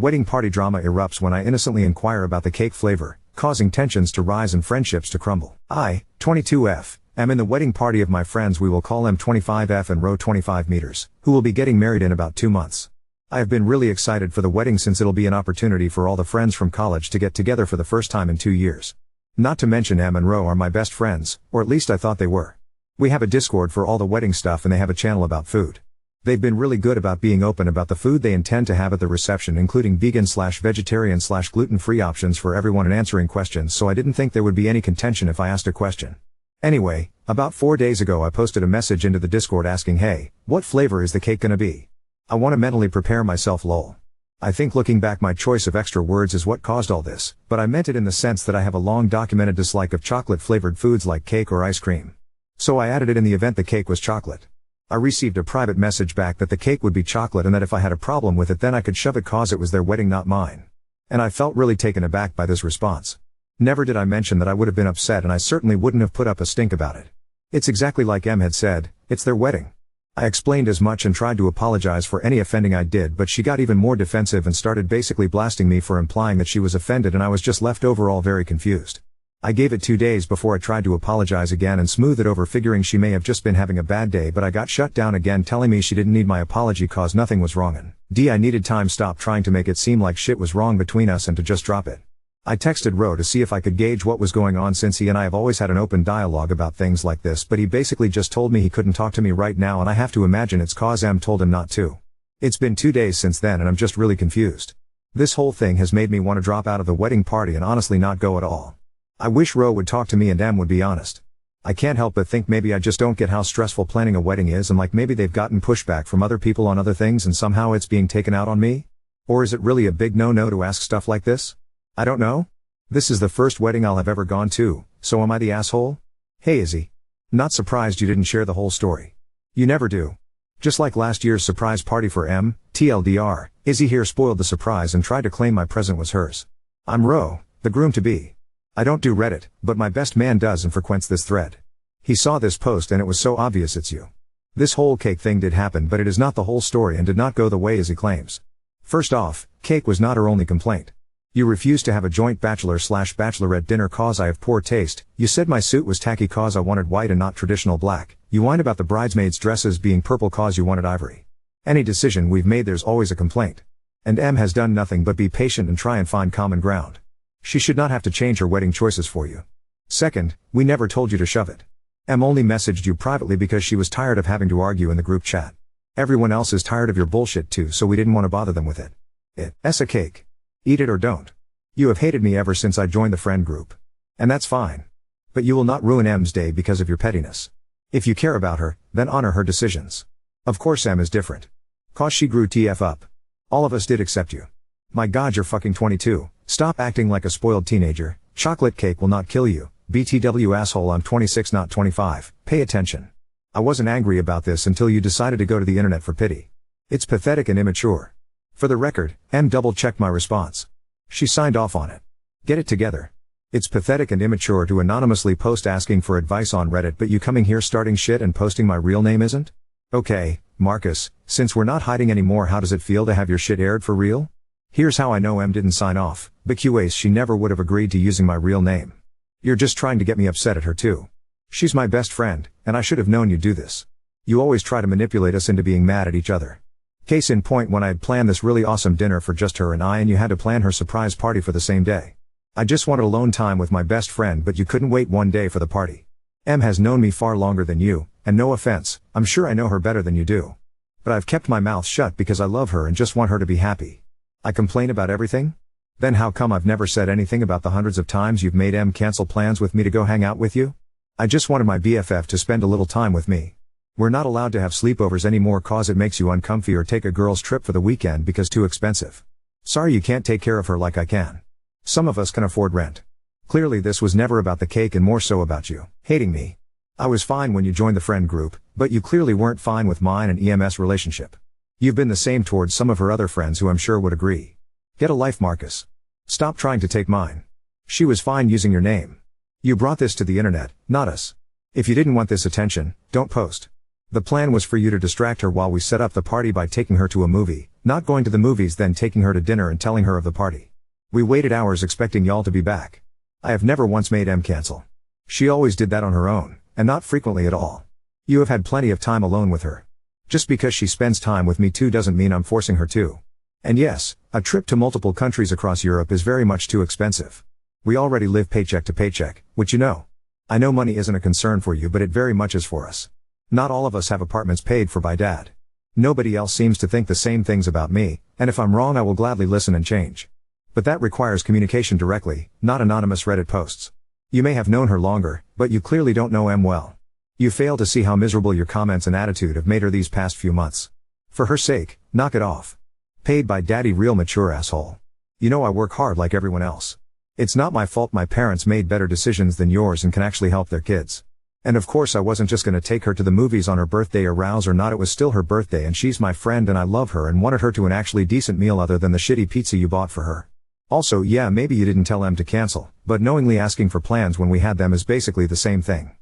Wedding party drama erupts when I innocently inquire about the cake flavor, causing tensions to rise and friendships to crumble. I, 22F, am in the wedding party of my friends, we will call them 25F and row 25 meters, who will be getting married in about 2 months. I have been really excited for the wedding since it'll be an opportunity for all the friends from college to get together for the first time in 2 years. Not to mention M and Ro are my best friends, or at least I thought they were. We have a Discord for all the wedding stuff and they have a channel about food. They've been really good about being open about the food they intend to have at the reception, including vegan/vegetarian/gluten-free options for everyone and answering questions, so I didn't think there would be any contention if I asked a question. Anyway, about 4 days ago I posted a message into the Discord asking, hey, what flavor is the cake gonna be? I wanna mentally prepare myself lol. I think looking back my choice of extra words is what caused all this, but I meant it in the sense that I have a long documented dislike of chocolate-flavored foods like cake or ice cream. So I added it in the event the cake was chocolate. I received a private message back that the cake would be chocolate and that if I had a problem with it then I could shove it cause it was their wedding not mine. And I felt really taken aback by this response. Never did I mention that I would have been upset and I certainly wouldn't have put up a stink about it. It's exactly like M had said, it's their wedding. I explained as much and tried to apologize for any offending I did, but she got even more defensive and started basically blasting me for implying that she was offended, and I was just left overall very confused. I gave it 2 days before I tried to apologize again and smooth it over, figuring she may have just been having a bad day, but I got shut down again telling me she didn't need my apology cause nothing was wrong and I needed time stop trying to make it seem like shit was wrong between us and to just drop it. I texted Ro to see if I could gauge what was going on since he and I have always had an open dialogue about things like this, but he basically just told me he couldn't talk to me right now, and I have to imagine it's cause M told him not to. It's been 2 days since then and I'm just really confused. This whole thing has made me want to drop out of the wedding party and honestly not go at all. I wish Ro would talk to me and M would be honest. I can't help but think maybe I just don't get how stressful planning a wedding is, and like maybe they've gotten pushback from other people on other things and somehow it's being taken out on me? Or is it really a big no-no to ask stuff like this? I don't know. This is the first wedding I'll have ever gone to, so am I the asshole? Hey Izzy. Not surprised you didn't share the whole story. You never do. Just like last year's surprise party for M, TLDR, Izzy here spoiled the surprise and tried to claim my present was hers. I'm Ro, the groom-to-be. I don't do Reddit, but my best man does and frequents this thread. He saw this post and it was so obvious it's you. This whole cake thing did happen, but it is not the whole story and did not go the way as he claims. First off, cake was not her only complaint. You refused to have a joint bachelor/bachelorette dinner cause I have poor taste, you said my suit was tacky cause I wanted white and not traditional black, you whined about the bridesmaids' dresses being purple cause you wanted ivory. Any decision we've made there's always a complaint. And M has done nothing but be patient and try and find common ground. She should not have to change her wedding choices for you. Second, we never told you to shove it. M only messaged you privately because she was tired of having to argue in the group chat. Everyone else is tired of your bullshit too, so we didn't want to bother them with it. It's a cake. Eat it or don't. You have hated me ever since I joined the friend group. And that's fine. But you will not ruin M's day because of your pettiness. If you care about her, then honor her decisions. Of course M is different. Cause she grew TF up. All of us did except you. My god, you're fucking 22. Stop acting like a spoiled teenager. Chocolate cake will not kill you. BTW asshole, I'm 26 not 25. Pay attention. I wasn't angry about this until you decided to go to the internet for pity. It's pathetic and immature. For the record, M double-checked my response. She signed off on it. Get it together. It's pathetic and immature to anonymously post asking for advice on Reddit, but you coming here starting shit and posting my real name isn't? Okay, Marcus, since we're not hiding anymore, how does it feel to have your shit aired for real? Here's how I know M didn't sign off. BQAce, she never would have agreed to using my real name. You're just trying to get me upset at her too. She's my best friend, and I should have known you'd do this. You always try to manipulate us into being mad at each other. Case in point, when I had planned this really awesome dinner for just her and I, and you had to plan her surprise party for the same day. I just wanted alone time with my best friend, but you couldn't wait 1 day for the party. M has known me far longer than you, and no offense, I'm sure I know her better than you do. But I've kept my mouth shut because I love her and just want her to be happy. I complain about everything? Then how come I've never said anything about the hundreds of times you've made M cancel plans with me to go hang out with you? I just wanted my BFF to spend a little time with me. We're not allowed to have sleepovers anymore cause it makes you uncomfy, or take a girl's trip for the weekend because too expensive. Sorry you can't take care of her like I can. Some of us can afford rent. Clearly this was never about the cake and more so about you hating me. I was fine when you joined the friend group, but you clearly weren't fine with mine and EMS relationship. You've been the same towards some of her other friends who I'm sure would agree. Get a life, Marcus. Stop trying to take mine. She was fine using your name. You brought this to the internet, not us. If you didn't want this attention, don't post. The plan was for you to distract her while we set up the party by taking her to a movie, Not going to the movies, then taking her to dinner and telling her of the party. We waited hours expecting y'all to be back. I have never once made M cancel. She always did that on her own, and not frequently at all. You have had plenty of time alone with her. Just because she spends time with me too doesn't mean I'm forcing her to. And yes, a trip to multiple countries across Europe is very much too expensive. We already live paycheck to paycheck, which you know. I know money isn't a concern for you, but it very much is for us. Not all of us have apartments paid for by dad. Nobody else seems to think the same things about me, and if I'm wrong I will gladly listen and change. But that requires communication directly, not anonymous Reddit posts. You may have known her longer, but you clearly don't know M well. You fail to see how miserable your comments and attitude have made her these past few months. For her sake, knock it off. Paid by daddy, real mature asshole. You know I work hard like everyone else. It's not my fault my parents made better decisions than yours and can actually help their kids. And of course I wasn't just gonna take her to the movies on her birthday, arouse or not, it was still her birthday and she's my friend and I love her and wanted her to an actually decent meal other than the shitty pizza you bought for her. Also, yeah, maybe you didn't tell M to cancel, but knowingly asking for plans when we had them is basically the same thing.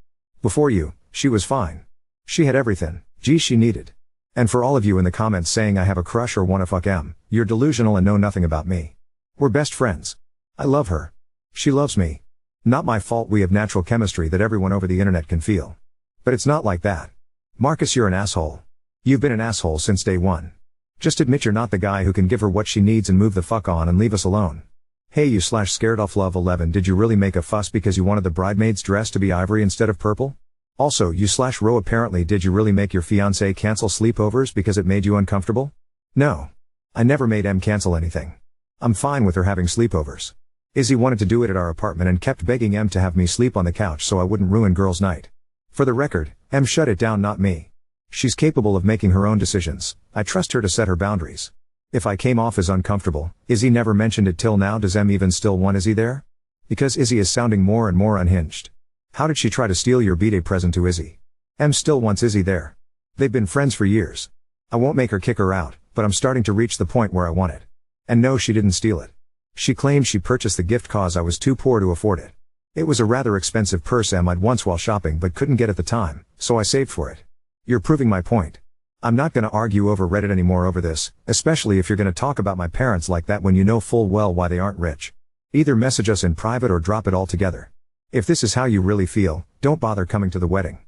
Before you, she was fine. She had everything, she needed. And for all of you in the comments saying I have a crush or wanna fuck M, you're delusional and know nothing about me. We're best friends. I love her. She loves me. Not my fault we have natural chemistry that everyone over the internet can feel. But it's not like that. Marcus, you're an asshole. You've been an asshole since day one. Just admit you're not the guy who can give her what she needs and move the fuck on and leave us alone. Hey you /scared off love 11, did you really make a fuss because you wanted the bridesmaid's dress to be ivory instead of purple? Also you /row, apparently did you really make your fiancé cancel sleepovers because it made you uncomfortable? No. I never made M cancel anything. I'm fine with her having sleepovers. Izzy wanted to do it at our apartment and kept begging M to have me sleep on the couch so I wouldn't ruin girls' night. For the record, M shut it down, not me. She's capable of making her own decisions. I trust her to set her boundaries. If I came off as uncomfortable, Izzy never mentioned it till now. Does M even still want Izzy there? Because Izzy is sounding more and more unhinged. How did she try to steal your b-day present to Izzy? M still wants Izzy there. They've been friends for years. I won't make her kick her out, but I'm starting to reach the point where I want it. And no, she didn't steal it. She claimed she purchased the gift cause I was too poor to afford it. It was a rather expensive purse M I'd once while shopping but couldn't get at the time, so I saved for it. You're proving my point. I'm not gonna argue over Reddit anymore over this, especially if you're gonna talk about my parents like that when you know full well why they aren't rich. Either message us in private or drop it altogether. If this is how you really feel, don't bother coming to the wedding.